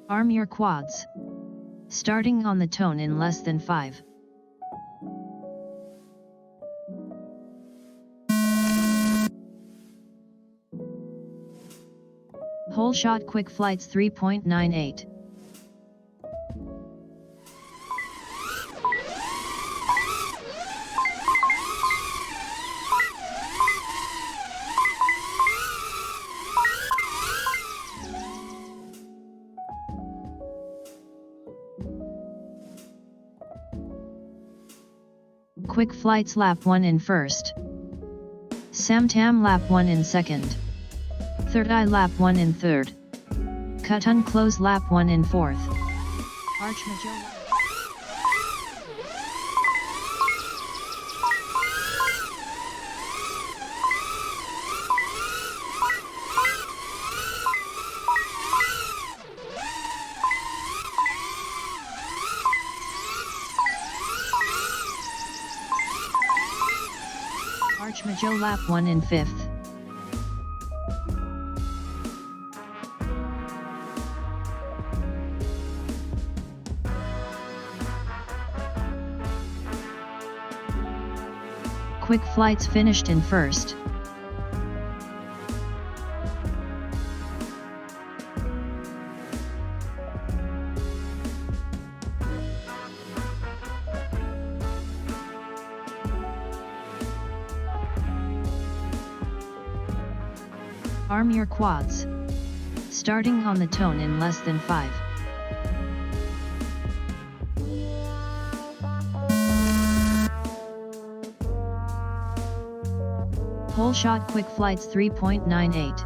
Arm your quads. Starting on the tone in less than 5. Whole shot quick flights 3.98. Quick flights lap 1 in first. Samtam lap 1 in second. Third eye lap 1 in third. Cut unclose lap 1 in fourth. Arch Majo. Arch Majo lap 1 in fifth. Quick flights finished in first. Arm your quads. Starting on the tone in less than 5. Whole shot quick flights 3.98.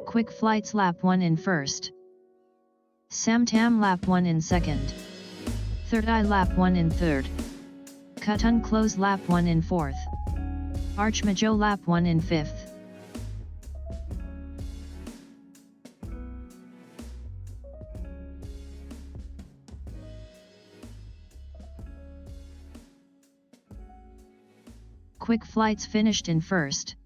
Quick flights lap 1 in first. Samtam lap 1 in second. Third eye lap 1 in third. Cut unclose lap 1 in fourth. Arch Majo lap 1 in fifth. Quick flights finished in first.